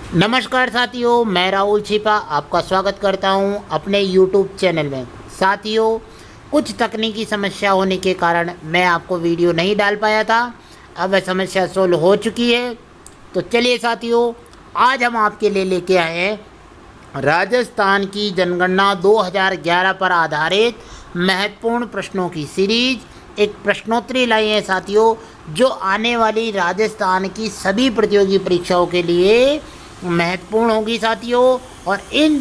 नमस्कार साथियों, मैं राहुल छिपा आपका स्वागत करता हूं अपने YouTube चैनल में। साथियों, कुछ तकनीकी समस्या होने के कारण मैं आपको वीडियो नहीं डाल पाया था। अब वह समस्या सोल्व हो चुकी है। तो चलिए साथियों, आज हम आपके लिए लेके आए हैं राजस्थान की जनगणना 2011 पर आधारित महत्वपूर्ण प्रश्नों की सीरीज। एक प्रश्नोत्तरी लाई है साथियों, जो आने वाली राजस्थान की सभी प्रतियोगी परीक्षाओं के लिए महत्वपूर्ण होगी साथियों। और इन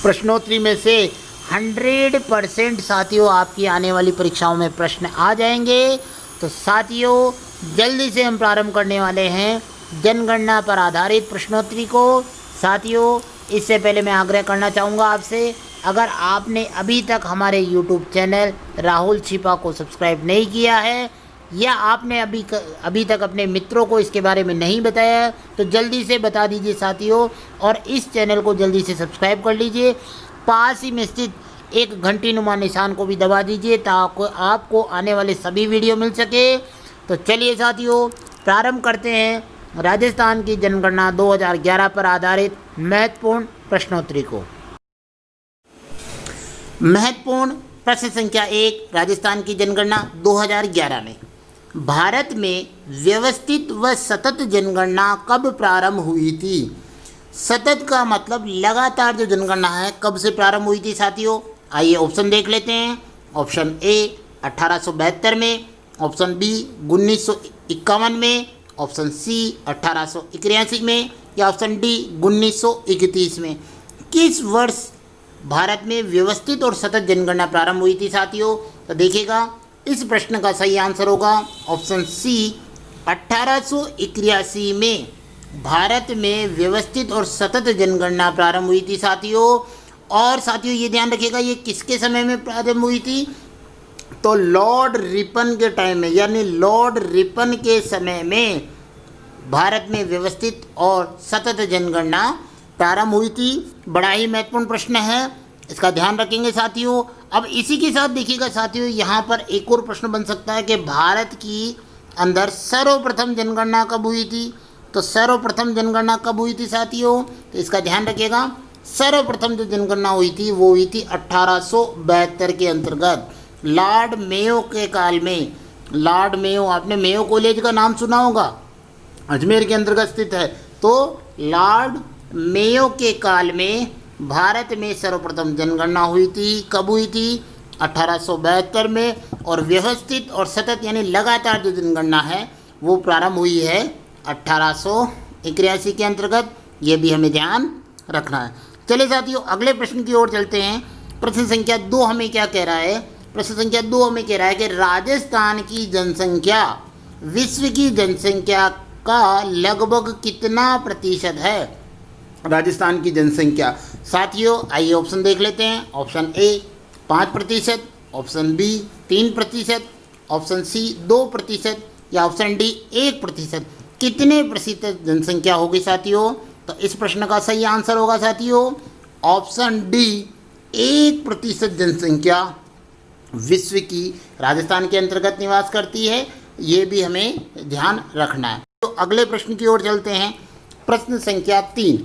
प्रश्नोत्तरी में से 100% साथियों आपकी आने वाली परीक्षाओं में प्रश्न आ जाएंगे। तो साथियों, जल्दी से हम प्रारंभ करने वाले हैं जनगणना पर आधारित प्रश्नोत्तरी को। साथियों, इससे पहले मैं आग्रह करना चाहूँगा आपसे, अगर आपने अभी तक हमारे YouTube चैनल राहुल छिपा को सब्सक्राइब नहीं किया है या आपने अभी तक अपने मित्रों को इसके बारे में नहीं बताया है, तो जल्दी से बता दीजिए साथियों। और इस चैनल को जल्दी से सब्सक्राइब कर लीजिए। पास ही में स्थित एक घंटी नुमा निशान को भी दबा दीजिए ताकि आपको आने वाले सभी वीडियो मिल सके। तो चलिए साथियों, प्रारंभ करते हैं राजस्थान की जनगणना 2011 पर आधारित महत्वपूर्ण प्रश्नोत्तरी को। महत्वपूर्ण प्रश्न संख्या 1, राजस्थान की जनगणना 2011 में भारत में व्यवस्थित व सतत जनगणना कब प्रारंभ हुई थी। सतत का मतलब लगातार जो जनगणना है कब से प्रारंभ हुई थी साथियों। आइए ऑप्शन देख लेते हैं। ऑप्शन ए 1872 में, ऑप्शन बी 1951 में, ऑप्शन सी 1883 में या ऑप्शन डी 1931 में। किस वर्ष भारत में व्यवस्थित और सतत जनगणना प्रारंभ हुई थी साथियों। तो देखिएगा, इस प्रश्न का सही आंसर होगा ऑप्शन सी 1881 में भारत में व्यवस्थित और सतत जनगणना प्रारंभ हुई थी साथियों। और साथियों ये ध्यान रखिएगा, ये किसके समय में प्रारंभ हुई थी, तो लॉर्ड रिपन के टाइम में, यानी लॉर्ड रिपन के समय में भारत में व्यवस्थित और सतत जनगणना प्रारंभ हुई थी। बड़ा ही महत्वपूर्ण प्रश्न है, इसका ध्यान रखेंगे साथियों। अब इसी के साथ देखिएगा साथियों, यहाँ पर एक और प्रश्न बन सकता है कि भारत की अंदर सर्वप्रथम जनगणना कब हुई थी। तो सर्वप्रथम जनगणना कब हुई थी साथियों, तो इसका ध्यान रखिएगा। सर्वप्रथम जो जनगणना हुई थी वो हुई थी 1872 के अंतर्गत लॉर्ड मेयो के काल में। लॉर्ड मेयो, आपने मेयो कॉलेज का नाम सुना होगा, अजमेर के अंतर्गत स्थित है। तो लॉर्ड मेयो के काल में भारत में सर्वप्रथम जनगणना हुई थी। कब हुई थी, 1872 में। और व्यवस्थित और सतत यानी लगातार जो जनगणना है वो प्रारंभ हुई है 1881 के अंतर्गत। ये भी हमें ध्यान रखना है। चलिए साथियों, अगले प्रश्न की ओर चलते हैं। प्रश्न संख्या 2 हमें क्या कह रहा है। प्रश्न संख्या 2 हमें कह रहा है कि राजस्थान की जनसंख्या विश्व की जनसंख्या का लगभग कितना प्रतिशत है। राजस्थान की जनसंख्या साथियों, आइए ऑप्शन देख लेते हैं। Option A 5%, option B 3%, option C 2% या ऑप्शन डी 1%। कितने प्रतिशत जनसंख्या होगी साथियों। तो इस प्रश्न का सही आंसर होगा साथियों ऑप्शन डी 1% जनसंख्या विश्व की राजस्थान के अंतर्गत निवास करती है। ये भी हमें ध्यान रखना है। तो अगले प्रश्न की ओर चलते हैं। प्रश्न संख्या 3,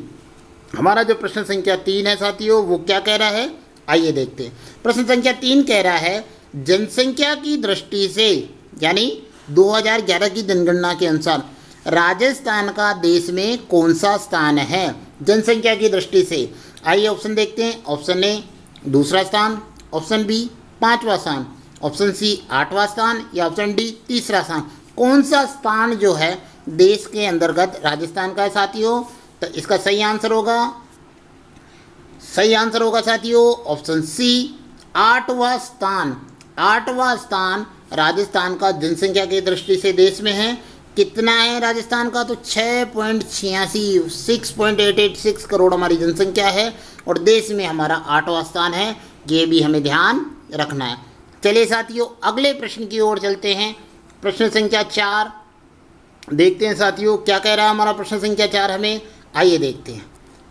हमारा जो प्रश्न संख्या 3 है साथियों वो क्या कह रहा है, आइए देखते हैं। प्रश्न संख्या 3 कह रहा है जनसंख्या की दृष्टि से, यानी 2011 की जनगणना के अनुसार राजस्थान का देश में कौन सा स्थान है जनसंख्या की दृष्टि से। आइए ऑप्शन देखते हैं। ऑप्शन ए 2रा स्थान, ऑप्शन बी 5वां स्थान, ऑप्शन सी 8वां स्थान या ऑप्शन डी 3रा स्थान। कौन सा स्थान जो है देश के अंतर्गत राजस्थान का है साथियों। तो इसका सही आंसर होगा साथियों ऑप्शन सी 8वां स्थान। 8वां स्थान राजस्थान का जनसंख्या की दृष्टि से देश में है। कितना है राजस्थान का, तो 6.886 करोड़ हमारी जनसंख्या है और देश में हमारा 8वां स्थान है। ये भी हमें ध्यान रखना है। चलिए साथियों, अगले प्रश्न की ओर चलते हैं। प्रश्न संख्या 4 देखते हैं साथियों, क्या कह रहा है हमारा प्रश्न संख्या 4 हमें, आइए देखते हैं।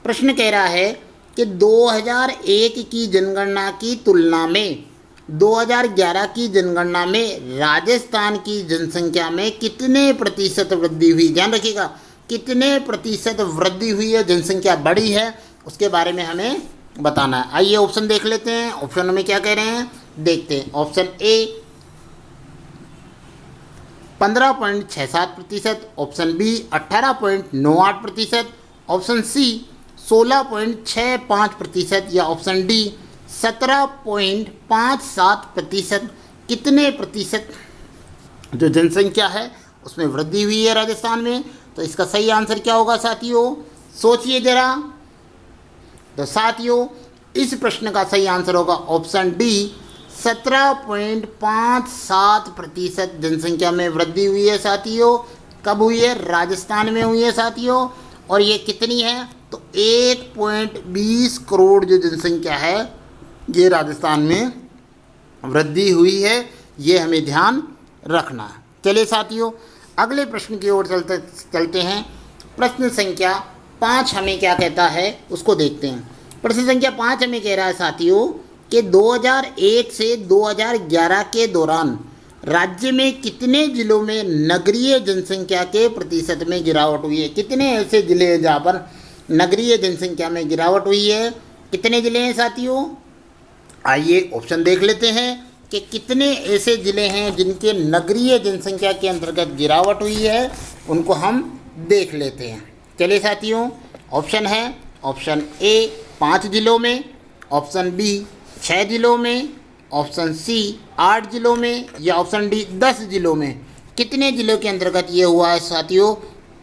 प्रश्न कह रहा है कि 2001 की जनगणना की तुलना में 2011 की जनगणना में राजस्थान की जनसंख्या में कितने प्रतिशत वृद्धि हुई। ध्यान रखिएगा, कितने प्रतिशत वृद्धि हुई है, जनसंख्या बढ़ी है, उसके बारे में हमें बताना है। आइए ऑप्शन देख लेते हैं। ऑप्शन में क्या कह रहे हैं देखते हैं। Option A 15.67%, option B 18.98%, option C 16.65% या ऑप्शन डी 17.57%। कितने प्रतिशत जो जनसंख्या है उसमें वृद्धि हुई है राजस्थान में? तो इसका सही आंसर क्या होगा साथियों, सोचिए जरा। तो साथियों इस प्रश्न का सही आंसर होगा ऑप्शन डी 17.57% जनसंख्या में वृद्धि हुई है साथियों। कब हुई है? राजस्थान में हुई है साथियों। और ये कितनी है? तो 1.20 करोड़ जो जनसंख्या है ये राजस्थान में वृद्धि हुई है, ये हमें ध्यान रखना है। चलिए साथियों अगले प्रश्न की ओर चलते हैं। प्रश्न संख्या 5 हमें क्या कहता है उसको देखते हैं। प्रश्न संख्या 5 हमें कह रहा है साथियों कि 2001 से 2011 के दौरान राज्य में कितने जिलों में नगरीय जनसंख्या के प्रतिशत में गिरावट हुई है? कितने ऐसे जिले हैं जहाँ पर नगरीय जनसंख्या में गिरावट हुई है? कितने जिले हैं साथियों? आइए ऑप्शन देख लेते हैं कि कितने ऐसे ज़िले हैं जिनके नगरीय जनसंख्या के अंतर्गत गिरावट हुई है, उनको हम देख लेते हैं। चलिए साथियों ऑप्शन है, ऑप्शन ए 5 जिलों में, ऑप्शन बी 6 जिलों में, ऑप्शन सी 8 जिलों में या ऑप्शन डी 10 जिलों में। कितने जिलों के अंतर्गत ये हुआ है साथियों?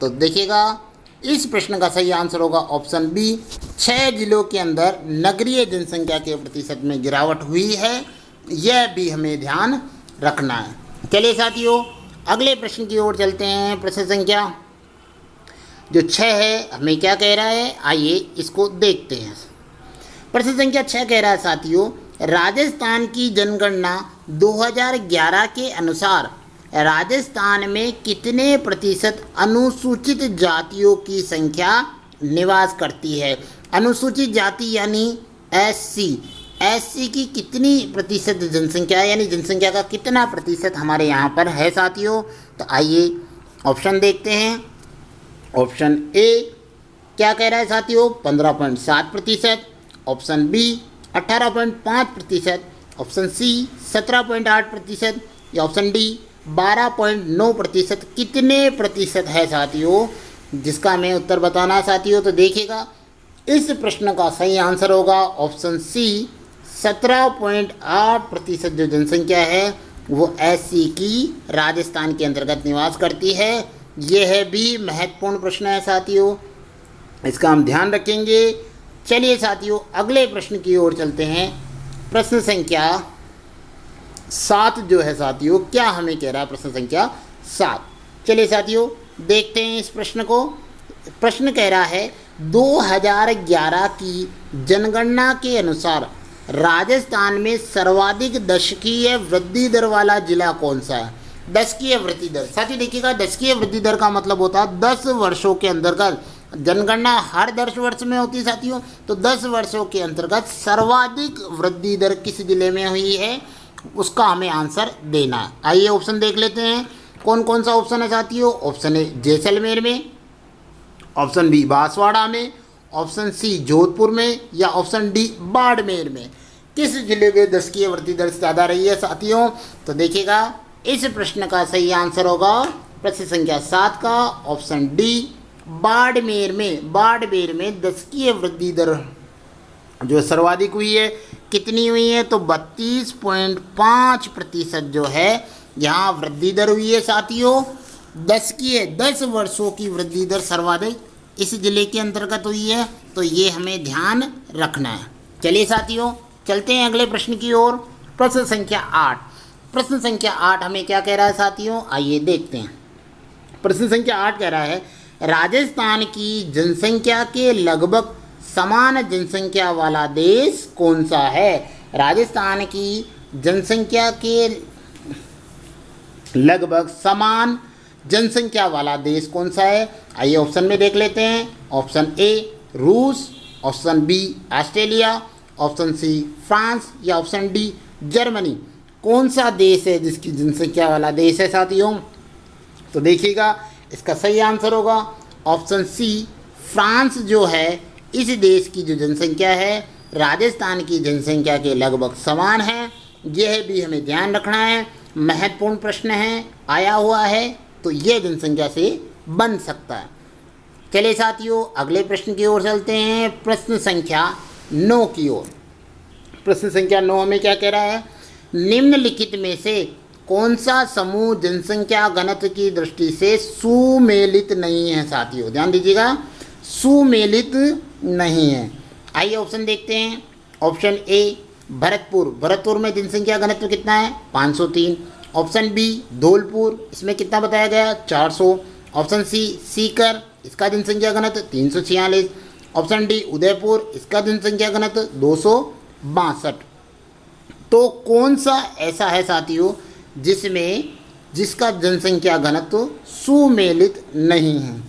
तो देखिएगा इस प्रश्न का सही आंसर होगा ऑप्शन बी 6 जिलों के अंदर नगरीय जनसंख्या के प्रतिशत में गिरावट हुई है, यह भी हमें ध्यान रखना है। चलिए साथियों अगले प्रश्न की ओर चलते हैं। प्रश्न संख्या जो 6 है हमें क्या कह रहा है, आइए इसको देखते हैं। प्रश्न संख्या 6 कह रहा है साथियों राजस्थान की जनगणना 2011 के अनुसार राजस्थान में कितने प्रतिशत अनुसूचित जातियों की संख्या निवास करती है? अनुसूचित जाति यानी एससी की कितनी प्रतिशत जनसंख्या यानी जनसंख्या का कितना प्रतिशत हमारे यहाँ पर है साथियों? तो आइए ऑप्शन देखते हैं। ऑप्शन ए क्या कह रहा है साथियों 15.7%, ऑप्शन बी 18.5%, ऑप्शन सी 17.8% या ऑप्शन डी 12.9%। कितने प्रतिशत है साथियों जिसका हमें उत्तर बताना है साथियों? तो देखिएगा इस प्रश्न का सही आंसर होगा ऑप्शन सी 17.8% जो जनसंख्या है वो एससी की राजस्थान के अंतर्गत निवास करती है। यह भी महत्वपूर्ण प्रश्न है साथियों, इसका हम ध्यान रखेंगे। चलिए साथियों अगले प्रश्न की ओर चलते हैं। प्रश्न संख्या 7 जो है साथियों क्या हमें कह रहा है? प्रश्न संख्या 7 चलिए साथियों देखते हैं इस प्रश्न को। प्रश्न कह रहा है 2011 की जनगणना के अनुसार राजस्थान में सर्वाधिक दशकीय वृद्धि दर वाला जिला कौन सा है? दशकीय वृद्धि दर साथियों देखिएगा, दशकीय वृद्धि दर का मतलब होता है 10 वर्षों के अंतर्गत, जनगणना हर 10 वर्ष में होती है साथियों, तो 10 वर्षों के अंतर्गत सर्वाधिक वृद्धि दर किस जिले में हुई है उसका हमें आंसर देना है। आइए ऑप्शन देख लेते हैं कौन कौन सा ऑप्शन है साथियों। ऑप्शन ए जैसलमेर में, ऑप्शन बी बांसवाड़ा में, ऑप्शन सी जोधपुर में या ऑप्शन डी बाड़मेर में। किस जिले में दशकीय वृद्धि दर ज़्यादा रही है साथियों? तो देखिएगा इस प्रश्न का सही आंसर होगा प्रश्न संख्या 7 का ऑप्शन डी बाड़मेर में। बाड़मेर में दशकीय वृद्धि दर जो सर्वाधिक हुई है कितनी हुई है? तो 32.5% जो है यहाँ वृद्धि दर हुई है साथियों। 10 वर्षों की वृद्धि दर सर्वाधिक इस जिले के अंतर्गत हुई है, तो ये हमें ध्यान रखना है। चलिए साथियों चलते हैं अगले प्रश्न की ओर। प्रश्न संख्या 8। प्रश्न संख्या 8 हमें क्या कह रहा है साथियों? आइए देखते हैं। प्रश्न संख्या 8 कह रहा है राजस्थान की जनसंख्या के लगभग समान जनसंख्या वाला देश कौन सा है? राजस्थान की जनसंख्या के लगभग समान जनसंख्या वाला देश कौन सा है? आइए ऑप्शन में देख लेते हैं। ऑप्शन ए रूस, option B Australia, option C France या ऑप्शन डी जर्मनी। कौन सा देश है जिसकी जनसंख्या वाला देश है साथियों? तो देखिएगा इसका सही आंसर होगा ऑप्शन सी फ्रांस जो है इस देश की जो जनसंख्या है राजस्थान की जनसंख्या के लगभग समान है। यह भी हमें ध्यान रखना है, महत्वपूर्ण प्रश्न है, आया हुआ है तो यह जनसंख्या से बन सकता है। चलिए साथियों अगले प्रश्न की ओर चलते हैं, प्रश्न संख्या 9 की ओर। प्रश्न संख्या 9 हमें क्या कह रहा है, निम्नलिखित में से कौन सा समूह जनसंख्या घनत्व की दृष्टि से सुमेलित नहीं है। साथियों ध्यान दीजिएगा, सुमेलित नहीं है। आइए ऑप्शन देखते हैं। ऑप्शन ए भरतपुर, भरतपुर में जनसंख्या घनत्व कितना है 503। ऑप्शन बी धौलपुर, इसमें कितना बताया गया 400। ऑप्शन सी सीकर, इसका जनसंख्या घनत्व 346। ऑप्शन डी उदयपुर, इसका जनसंख्या घनत्व 262। तो कौन सा ऐसा है साथियों जिसका जनसंख्या घनत्व सुमेलित नहीं है।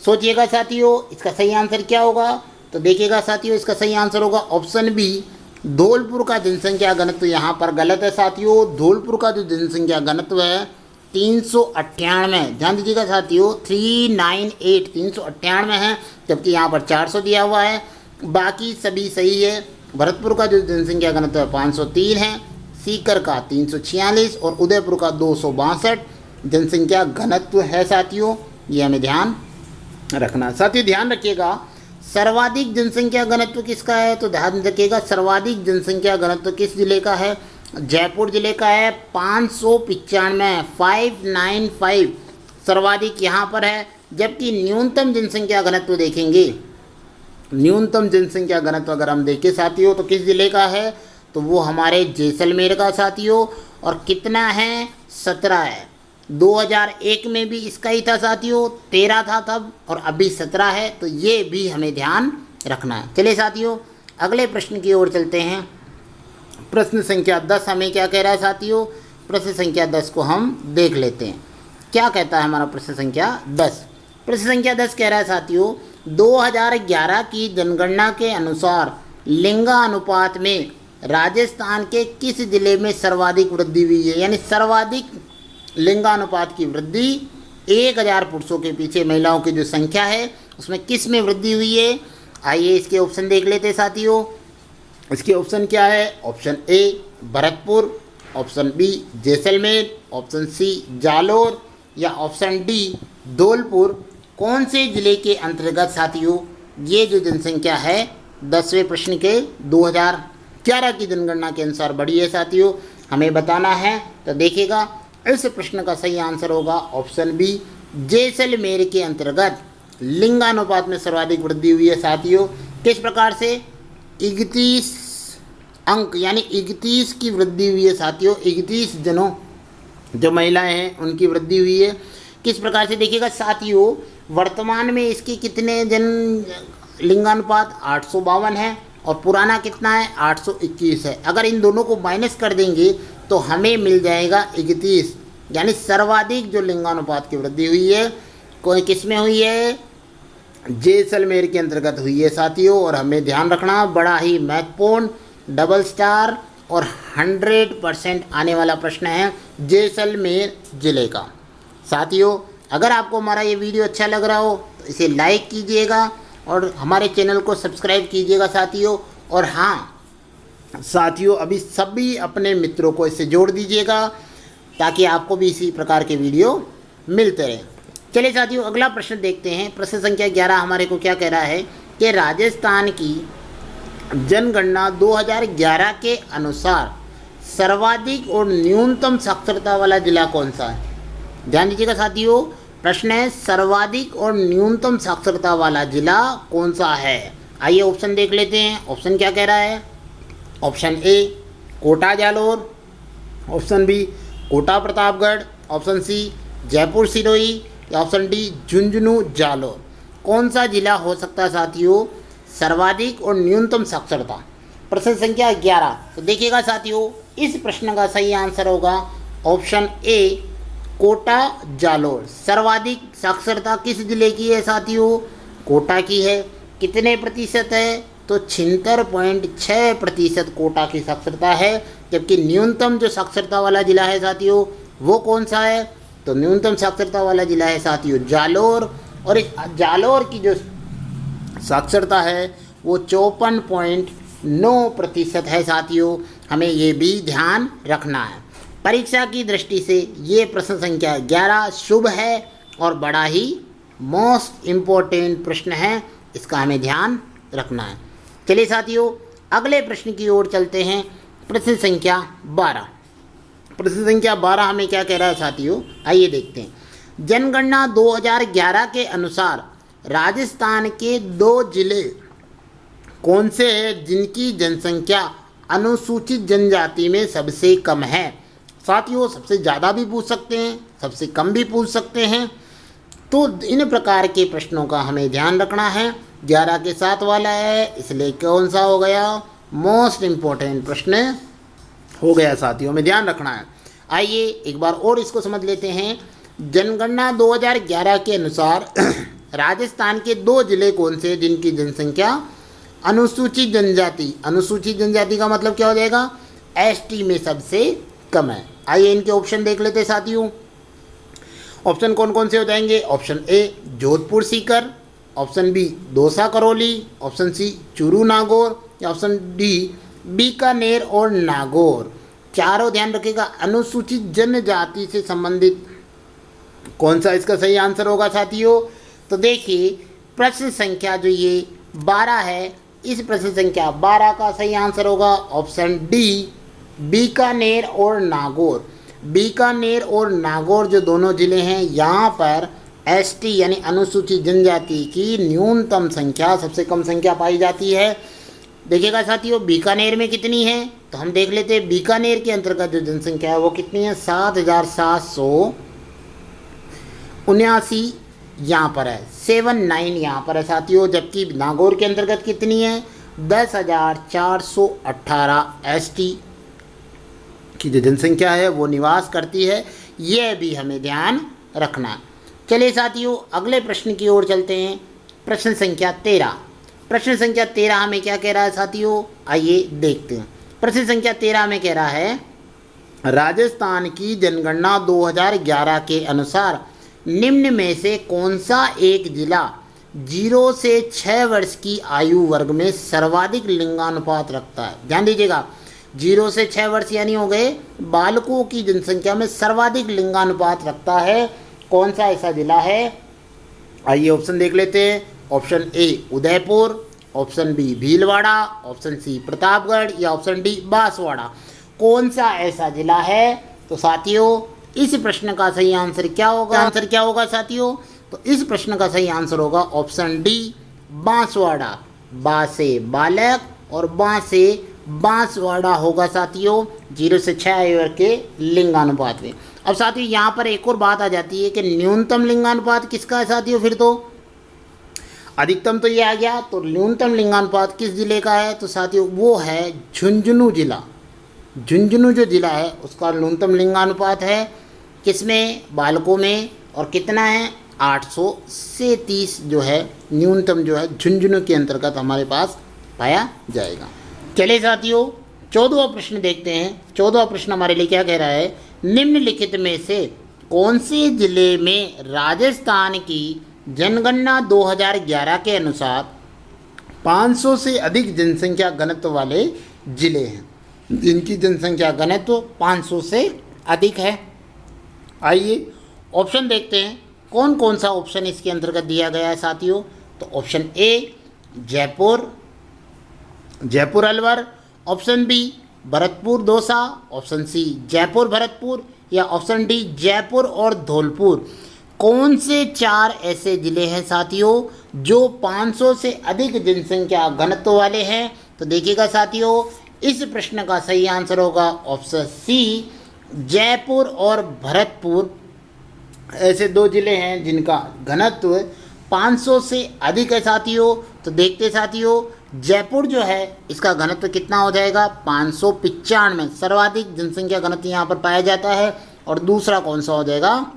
सोचिएगा साथियों इसका सही आंसर क्या होगा। तो देखिएगा साथियों इसका सही आंसर होगा ऑप्शन बी धौलपुर का जनसंख्या घनत्व यहाँ पर गलत है साथियों। धौलपुर का जो जनसंख्या घनत्व है 398, ध्यान दीजिएगा साथियों 398 398 है, जबकि यहाँ पर 400 दिया हुआ है। बाकी सभी सही है। भरतपुर का जो जनसंख्या घनत्व है 503 है, सीकर का 346 और उदयपुर का 262 जनसंख्या घनत्व है साथियों। ये हमें ध्यान रखना। साथियों ध्यान रखिएगा सर्वाधिक जनसंख्या घनत्व किसका है, तो ध्यान रखिएगा सर्वाधिक जनसंख्या घनत्व किस जिले का है, जयपुर जिले का है 595 595 सर्वाधिक यहाँ पर है। जबकि न्यूनतम जनसंख्या घनत्व देखेंगे, न्यूनतम जनसंख्या घनत्व अगर हम देखें साथियों तो किस जिले का है, तो वो हमारे जैसलमेर का साथियों। और कितना है 17 है। 2001 में भी इसका ही था साथियों, 13 था तब और अभी 17 है। तो ये भी हमें ध्यान रखना है। चलिए साथियों अगले प्रश्न की ओर चलते हैं। प्रश्न संख्या 10 हमें क्या कह रहा है साथियों, प्रश्न संख्या 10 को हम देख लेते हैं क्या कहता है हमारा प्रश्न संख्या 10। प्रश्न संख्या 10 कह रहा है साथियों 2011 की जनगणना के अनुसार लिंगानुपात में राजस्थान के किस जिले में सर्वाधिक वृद्धि हुई है। यानी सर्वाधिक लिंगानुपात की वृद्धि 1000 पुरुषों के पीछे महिलाओं की जो संख्या है उसमें किस में वृद्धि हुई है। आइए इसके ऑप्शन देख लेते हैं साथियों। इसके ऑप्शन क्या है, option A Bharatpur, option B Jaisalmer, option C Jalore या ऑप्शन डी धौलपुर। कौन से जिले के अंतर्गत साथियों ये जो जनसंख्या है 10वें प्रश्न के 2011 की जनगणना के अनुसार बढ़ी है साथियों, हमें बताना है। तो देखिएगा इस प्रश्न का सही आंसर होगा ऑप्शन बी जैसलमेर के अंतर्गत लिंगानुपात में सर्वाधिक वृद्धि हुई है साथियों। किस प्रकार से 31 अंक यानी 31 की वृद्धि हुई है साथियों। 31 जनों जो महिलाएं हैं उनकी वृद्धि हुई है। किस प्रकार से देखिएगा साथियों, वर्तमान में इसके कितने जन लिंगानुपात 852 है और पुराना कितना है 821 है। अगर इन दोनों को माइनस कर देंगे तो हमें मिल जाएगा 31। यानी सर्वाधिक जो लिंगानुपात की वृद्धि हुई है कोई किस में हुई है, जैसलमेर के अंतर्गत हुई है साथियों। और हमें ध्यान रखना बड़ा ही महत्वपूर्ण डबल स्टार और 100% आने वाला प्रश्न है जैसलमेर जिले का। साथियों अगर आपको हमारा ये वीडियो अच्छा लग रहा हो तो इसे लाइक कीजिएगा और हमारे चैनल को सब्सक्राइब कीजिएगा साथियों। और हाँ साथियों अभी सभी अपने मित्रों को इससे जोड़ दीजिएगा ताकि आपको भी इसी प्रकार के वीडियो मिलते रहें। चलिए साथियों अगला प्रश्न देखते हैं। प्रश्न संख्या 11 हमारे को क्या कह रहा है कि राजस्थान की जनगणना 2011 के अनुसार सर्वाधिक और न्यूनतम साक्षरता वाला जिला कौन सा है। ध्यान दीजिएगा साथियों, प्रश्न है सर्वाधिक और न्यूनतम साक्षरता वाला जिला कौन सा है। आइए ऑप्शन देख लेते हैं। ऑप्शन क्या कह रहा है, option A Kota Jalore, option B Kota Pratapgarh, option C Jaipur Sirohi या ऑप्शन डी झुंझुनू जालोर। कौन सा जिला हो सकता है साथियों सर्वाधिक और न्यूनतम साक्षरता। प्रश्न संख्या 11। तो देखिएगा साथियों इस प्रश्न का सही आंसर होगा ऑप्शन ए कोटा जालोर। सर्वाधिक साक्षरता किस जिले की है साथियों, कोटा की है। कितने प्रतिशत है, तो 76.6% कोटा की साक्षरता है। जबकि न्यूनतम जो साक्षरता वाला जिला है साथियों वो कौन सा है, तो न्यूनतम साक्षरता वाला जिला है साथियों जालोर और इस जालौर की जो साक्षरता है वो 54.9% है साथियों। हमें ये भी ध्यान रखना है। परीक्षा की दृष्टि से ये प्रश्न संख्या 11 शुभ है और बड़ा ही मोस्ट इम्पोर्टेंट प्रश्न है, इसका हमें ध्यान रखना है। चलिए साथियों अगले प्रश्न की ओर चलते हैं। प्रश्न संख्या 12। प्रश्न संख्या 12 हमें क्या कह रहा है साथियों, आइए देखते हैं। जनगणना 2011 के अनुसार राजस्थान के 2 जिले कौन से हैं जिनकी जनसंख्या अनुसूचित जनजाति में सबसे कम है। साथियों सबसे ज़्यादा भी पूछ सकते हैं, सबसे कम भी पूछ सकते हैं, तो इन प्रकार के प्रश्नों का हमें ध्यान रखना है। 11 के साथ वाला है, इसलिए कौन सा हो गया, मोस्ट इम्पोर्टेंट प्रश्न हो गया साथियों, हमें ध्यान रखना है। आइए एक बार और इसको समझ लेते हैं। जनगणना 2011 के अनुसार राजस्थान के 2 जिले कौन से जिनकी जनसंख्या अनुसूचित जनजाति का मतलब क्या हो जाएगा, एसटी में सबसे कम है। आइए इनके ऑप्शन देख लेते हैं साथियों। ऑप्शन कौन कौन से हो जाएंगे। Option A Jodhpur Sikar, option B Dausa Karauli, option C Churu Nagaur या ऑप्शन डी बीकानेर और नागौर। चारों ध्यान रखिएगा, अनुसूचित जनजाति से संबंधित कौन सा इसका सही आंसर होगा साथियों। तो देखिए प्रश्न संख्या जो ये 12 है, इस प्रश्न संख्या 12 का सही आंसर होगा ऑप्शन डी बीकानेर और नागौर। बीकानेर और नागौर जो दोनों ज़िले हैं, यहाँ पर एसटी यानी अनुसूचित जनजाति की न्यूनतम संख्या, सबसे कम संख्या पाई जाती है। देखिएगा साथियों बीकानेर में कितनी है, तो हम देख लेते हैं। बीकानेर के अंतर्गत जो जनसंख्या है वो कितनी है, 7,779 यहाँ पर है, 79 यहाँ पर है साथियों। जबकि नागौर के अंतर्गत कितनी है, 10,418 एसटी की जो जनसंख्या है वो निवास करती है। यह भी हमें ध्यान रखना है। चलिए साथियों अगले प्रश्न की ओर चलते हैं। प्रश्न संख्या 13। प्रश्न संख्या 13 हमें क्या कह रहा है साथियों, आइए देखते हैं। प्रश्न संख्या 13 में कह रहा है राजस्थान की जनगणना 2011 के अनुसार निम्न में से कौन सा एक जिला 0 से 6 वर्ष की आयु वर्ग में सर्वाधिक लिंगानुपात रखता है। ध्यान दीजिएगा, 0 से 6 वर्ष यानी हो गए बालकों की जनसंख्या में सर्वाधिक लिंगानुपात रखता है। कौन सा ऐसा जिला है, आइए ऑप्शन देख लेते हैं। Option A Udaipur, option B Bhilwara, option C Pratapgarh या ऑप्शन डी बांसवाड़ा। कौन सा ऐसा जिला है, तो साथियों इस प्रश्न का सही आंसर क्या होगा, साथियों, तो इस प्रश्न का सही आंसर होगा ऑप्शन डी बांसवाड़ा। बा से बालक और बां से बांसवाड़ा होगा साथियों, 0 से 6 आयु वर्ग के लिंगानुपात में। अब साथियों यहाँ पर एक और बात आ जाती है कि न्यूनतम लिंगानुपात किसका है साथियों, फिर तो अधिकतम तो ये आ गया, तो न्यूनतम लिंगानुपात किस जिले का है, तो साथियों वो है झुंझुनू जिला। झुंझुनू जो जिला है उसका न्यूनतम लिंगानुपात है किसमें, बालकों में, और कितना है 837 जो है न्यूनतम जो है झुंझुनू के अंतर्गत हमारे पास पाया जाएगा। चलिए साथियों 14वां प्रश्न देखते हैं। 14वां प्रश्न हमारे लिए क्या कह रहा है, निम्नलिखित में से कौन से जिले में राजस्थान की जनगणना 2011 के अनुसार 500 से अधिक जनसंख्या घनत्व वाले जिले हैं, जिनकी जनसंख्या घनत्व 500 से अधिक है। आइए ऑप्शन देखते हैं कौन कौन सा ऑप्शन इसके अंतर्गत दिया गया है साथियों। तो option A Jaipur Alwar, option B Bharatpur Dausa, option C Jaipur Bharatpur या ऑप्शन डी जयपुर और धौलपुर। कौन से 4 ऐसे ज़िले हैं साथियों जो 500 से अधिक जनसंख्या घनत्व वाले हैं, तो देखिएगा साथियों इस प्रश्न का सही आंसर होगा ऑप्शन सी जयपुर और भरतपुर। ऐसे 2 ज़िले हैं जिनका घनत्व 500 से अधिक है साथियों। तो देखते साथियों जयपुर जो है इसका घनत्व कितना हो जाएगा 595, सर्वाधिक जनसंख्या घनत्व यहाँ पर पाया जाता है। और दूसरा कौन सा हो जाएगा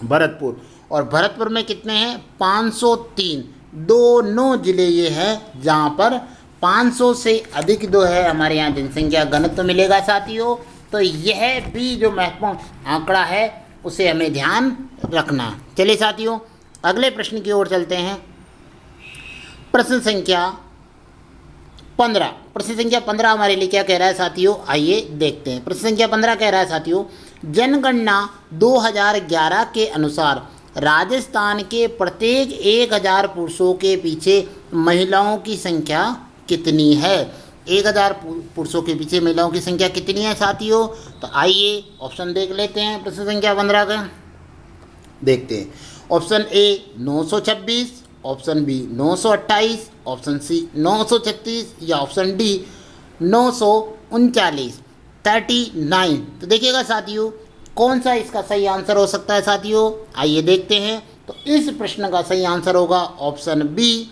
भरतपुर, और भरतपुर में कितने हैं 503। दोनों ज़िले ये हैं जहाँ पर 500 से अधिक जो है हमारे यहाँ जनसंख्या घनत्व मिलेगा साथियों। तो यह भी जो महत्वपूर्ण आंकड़ा है उसे हमें ध्यान रखना। चलिए साथियों अगले प्रश्न की ओर चलते हैं। प्रश्न संख्या 15। प्रश्न संख्या 15 हमारे लिए क्या कह रहा है साथियों, आइए देखते हैं। प्रश्न संख्या 15 कह रहा है साथियों, जनगणना 2011 के अनुसार राजस्थान के प्रत्येक 1000 पुरुषों के पीछे महिलाओं की संख्या कितनी है। 1000 पुरुषों के पीछे महिलाओं की संख्या कितनी है साथियों। तो आइए ऑप्शन देख लेते हैं प्रश्न संख्या 15 का। देखते हैं। Option A 926, option B 928, option C 936 या ऑप्शन डी 939, 39। तो देखिएगा साथियों कौन सा इसका सही आंसर हो सकता है साथियों, आइए देखते हैं। तो इस प्रश्न का सही आंसर होगा ऑप्शन बी,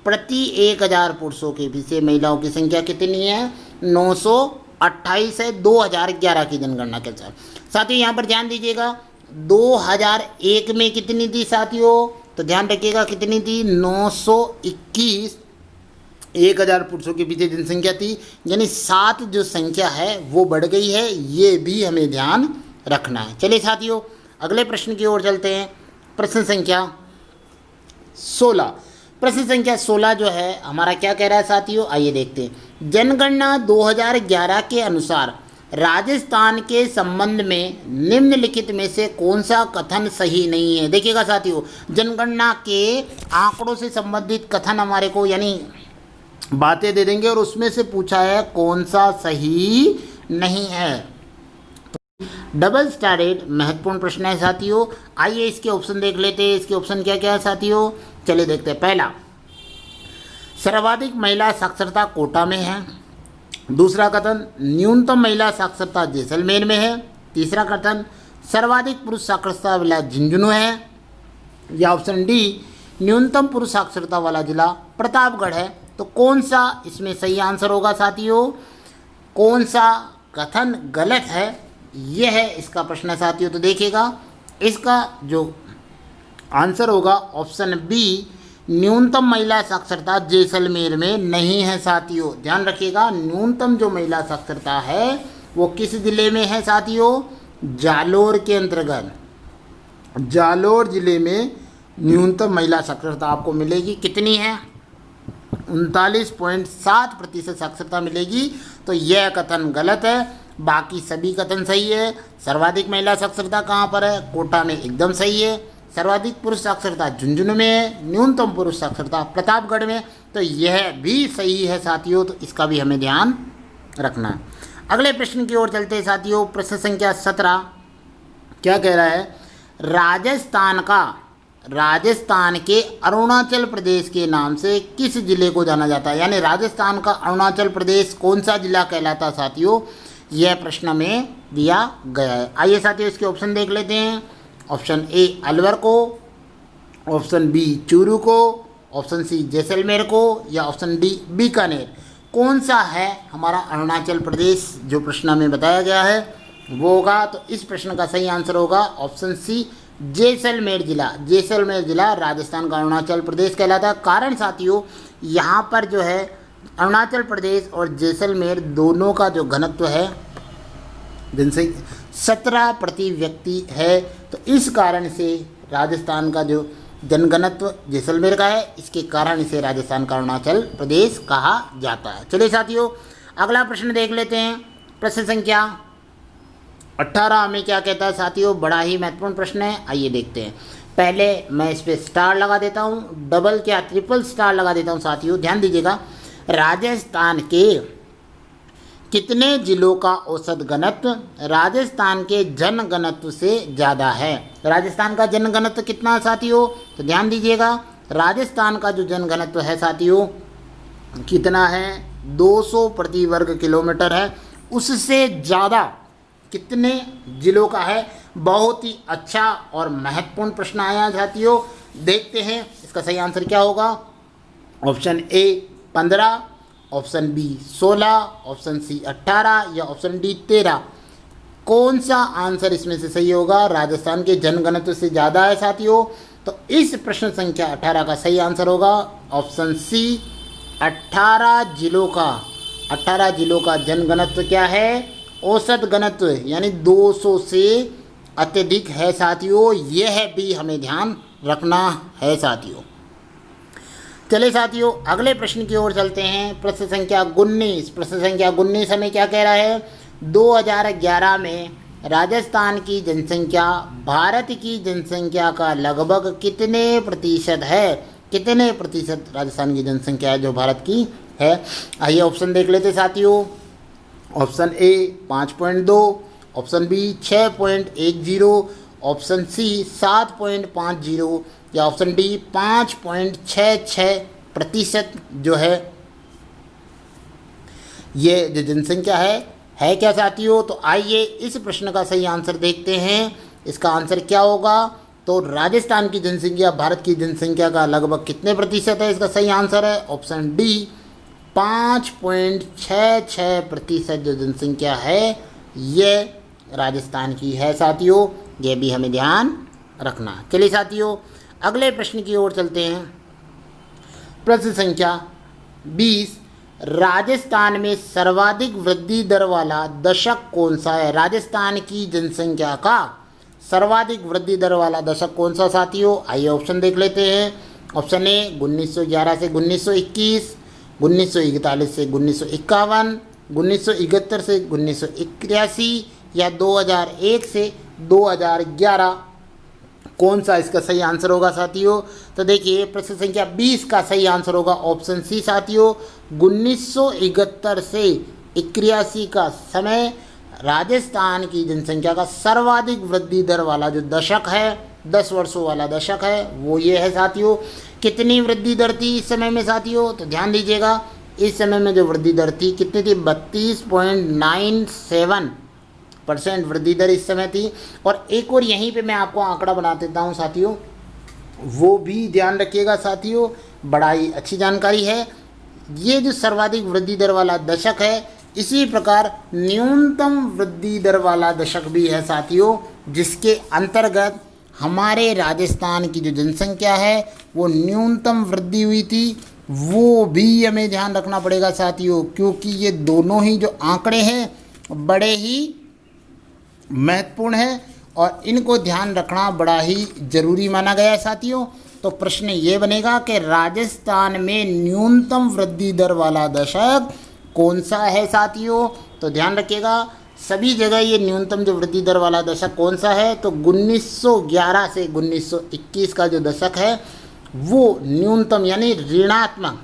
प्रति 1000 पुरुषों के पीछे महिलाओं की संख्या कितनी है, 928 है 2011 की जनगणना के अनुसार। साथियों यहाँ पर ध्यान दीजिएगा 2001 में कितनी थी साथियों, तो ध्यान रखिएगा कितनी थी, 921 1000 पुरुषों के पीछे जनसंख्या थी, यानी 7 जो संख्या है वो बढ़ गई है, ये भी हमें ध्यान रखना है। चलिए साथियों अगले प्रश्न की ओर चलते हैं। प्रश्न संख्या 16। प्रश्न संख्या 16 जो है हमारा क्या कह रहा है साथियों, आइए देखते हैं। जनगणना 2011 के अनुसार राजस्थान के संबंध में निम्नलिखित में से कौन सा कथन सही नहीं है। देखिएगा साथियों जनगणना के आंकड़ों से संबंधित कथन हमारे को यानी बातें दे देंगे और उसमें से पूछा है कौन सा सही नहीं है। डबल स्टारेड महत्वपूर्ण प्रश्न है साथियों, आइए इसके ऑप्शन देख लेते हैं। इसके ऑप्शन क्या क्या है साथियों, चलिए देखते हैं। पहला, सर्वाधिक महिला साक्षरता कोटा में है। दूसरा कथन, न्यूनतम महिला साक्षरता जैसलमेर में है। तीसरा कथन, सर्वाधिक पुरुष साक्षरता वाला झुंझुनू है। या ऑप्शन डी, न्यूनतम पुरुष साक्षरता वाला जिला प्रतापगढ़ है। तो कौन सा इसमें सही आंसर होगा साथियों, कौन सा कथन गलत है, यह है इसका प्रश्न है साथियों। तो देखिएगा इसका जो आंसर होगा ऑप्शन बी, न्यूनतम महिला साक्षरता जैसलमेर में नहीं है साथियों। ध्यान रखिएगा न्यूनतम जो महिला साक्षरता है वो किस जिले में है साथियों, जालोर के अंतर्गत। जालोर जिले में न्यूनतम महिला साक्षरता आपको मिलेगी, कितनी है, 39.7% साक्षरता मिलेगी। तो यह कथन गलत है, बाकी सभी कथन सही है। सर्वाधिक महिला साक्षरता कहाँ पर है, कोटा में, एकदम सही है। सर्वाधिक पुरुष साक्षरता झुंझुनू में है, न्यूनतम पुरुष साक्षरता प्रतापगढ़ में, तो यह भी सही है साथियों। तो इसका भी हमें ध्यान रखना है। अगले प्रश्न की ओर चलते हैं साथियों। प्रश्न संख्या 17 क्या कह रहा है, राजस्थान के अरुणाचल प्रदेश के नाम से किस जिले को जाना जाता है। यानी राजस्थान का अरुणाचल प्रदेश कौन सा जिला कहलाता है साथियों, यह प्रश्न में दिया गया है। आइए साथियों इसके ऑप्शन देख लेते हैं। ऑप्शन ए अलवर को, ऑप्शन बी चूरू को, ऑप्शन सी जैसलमेर को या ऑप्शन डी बीकानेर। कौन सा है हमारा अरुणाचल प्रदेश जो प्रश्न में बताया गया है वो होगा। तो इस प्रश्न का सही आंसर होगा ऑप्शन सी, जैसलमेर जिला। जैसलमेर जिला राजस्थान का अरुणाचल प्रदेश कहलाता है। कारण साथियों यहाँ पर जो है अरुणाचल प्रदेश और जैसलमेर दोनों का जो घनत्व है जनसंख्या 17 प्रति व्यक्ति है। तो इस कारण से राजस्थान का जो जनघनत्व जैसलमेर का है, इसके कारण इसे राजस्थान का अरुणाचल प्रदेश कहा जाता है। चलिए साथियों अगला प्रश्न देख लेते हैं। प्रश्न संख्या 18 में क्या कहता है साथियों, बड़ा ही महत्वपूर्ण प्रश्न है, आइए देखते हैं। पहले मैं इस पर स्टार लगा देता हूँ, डबल क्या ट्रिपल स्टार लगा देता हूँ साथियों। ध्यान दीजिएगा, राजस्थान के कितने जिलों का औसत घनत्व राजस्थान के जन घनत्व से ज़्यादा है। राजस्थान का जन घनत्व कितना है साथियों, तो ध्यान दीजिएगा राजस्थान का जो जन घनत्व है साथियों कितना है, 200 प्रति वर्ग किलोमीटर है। उससे ज़्यादा कितने जिलों का है। बहुत ही अच्छा और महत्वपूर्ण प्रश्न आया साथियों, देखते हैं इसका सही आंसर क्या होगा। Option A 15, option B 16, option C 18 या ऑप्शन डी 13। कौन सा आंसर इसमें से सही होगा, राजस्थान के जनघनत्व से ज़्यादा है साथियों। तो इस प्रश्न संख्या 18 का सही आंसर होगा ऑप्शन सी, 18 जिलों का जनघनत्व क्या है, औसत घनत्व, यानी 200 से अत्यधिक है साथियों। यह भी हमें ध्यान रखना है साथियों। चलिए साथियों अगले प्रश्न की ओर चलते हैं। प्रश्न संख्या 19। प्रश्न संख्या 19 हमें क्या कह रहा है, 2011 में राजस्थान की जनसंख्या भारत की जनसंख्या का लगभग कितने प्रतिशत है। कितने प्रतिशत राजस्थान की जनसंख्या है जो भारत की है। आइए ऑप्शन देख लेते साथियों। Option A 5.2, option B 6.10, option C 7.50 या ऑप्शन डी 5.66% जो है ये जो जनसंख्या है क्या साथियों। तो आइए इस प्रश्न का सही आंसर देखते हैं। इसका आंसर क्या होगा, तो राजस्थान की जनसंख्या भारत की जनसंख्या का लगभग कितने प्रतिशत है। इसका सही आंसर है ऑप्शन डी 5.66% जो जनसंख्या है ये राजस्थान की है साथियों। ये भी हमें ध्यान रखना। चलिए साथियों अगले प्रश्न की ओर चलते हैं। प्रश्न संख्या 20। राजस्थान में सर्वाधिक वृद्धि दर वाला दशक कौन सा है। राजस्थान की जनसंख्या का सर्वाधिक वृद्धि दर वाला दशक कौन सा साथियों। आइए ऑप्शन देख लेते हैं। ऑप्शन ए 1911 से 1921, 1941 से 1951, 1971 से 1981 या 2001 से 2011 कौन सा इसका सही आंसर होगा साथियों। तो देखिए प्रश्न संख्या 20 का सही आंसर होगा ऑप्शन सी साथियों। 1971 से 81 का समय राजस्थान की जनसंख्या का सर्वाधिक वृद्धि दर वाला जो दशक है 10 वर्षों वाला दशक है वो ये है साथियों। कितनी वृद्धि दर थी इस समय में साथियों, तो ध्यान दीजिएगा इस समय में जो वृद्धि दर थी कितनी थी, 32.97% वृद्धि दर इस समय थी। और एक और यहीं पे मैं आपको आंकड़ा बना देता हूँ साथियों, वो भी ध्यान रखिएगा साथियों, बड़ा ही अच्छी जानकारी है। ये जो सर्वाधिक वृद्धि दर वाला दशक है इसी प्रकार न्यूनतम वृद्धि दर वाला दशक भी है साथियों, जिसके अंतर्गत हमारे राजस्थान की जो जनसंख्या है वो न्यूनतम वृद्धि हुई थी। वो भी हमें ध्यान रखना पड़ेगा साथियों, क्योंकि ये दोनों ही जो आंकड़े हैं बड़े ही महत्वपूर्ण है और इनको ध्यान रखना बड़ा ही ज़रूरी माना गया है साथियों। तो प्रश्न ये बनेगा कि राजस्थान में न्यूनतम वृद्धि दर वाला दशक कौन सा है साथियों। तो ध्यान रखिएगा सभी जगह ये न्यूनतम जो वृद्धि दर वाला दशक कौन सा है, तो 1911 से 1921 का जो दशक है वो न्यूनतम यानी ऋणात्मक,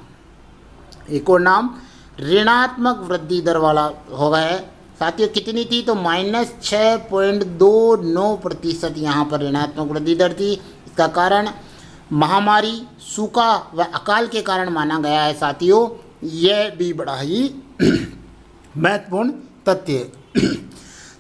एक और नाम ऋणात्मक वृद्धि दर वाला हो गया है साथियों। कितनी थी, तो -6.29% यहाँ पर ऋणात्मक वृद्धि दर थी। इसका कारण महामारी, सूखा व अकाल के कारण माना गया है साथियों। यह भी बड़ा ही महत्वपूर्ण तथ्य है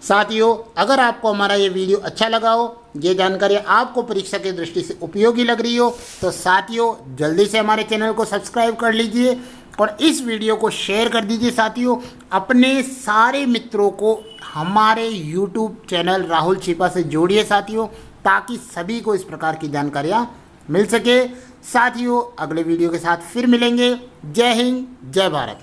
साथियों। अगर आपको हमारा ये वीडियो अच्छा लगा हो, ये जानकारी आपको परीक्षा की दृष्टि से उपयोगी लग रही हो, तो साथियों जल्दी से हमारे चैनल को सब्सक्राइब कर लीजिए और इस वीडियो को शेयर कर दीजिए साथियों। अपने सारे मित्रों को हमारे YouTube चैनल राहुल छिपा से जोड़िए साथियों, ताकि सभी को इस प्रकार की जानकारियाँ मिल सके साथियों। अगले वीडियो के साथ फिर मिलेंगे। जय हिंद, जय भारत।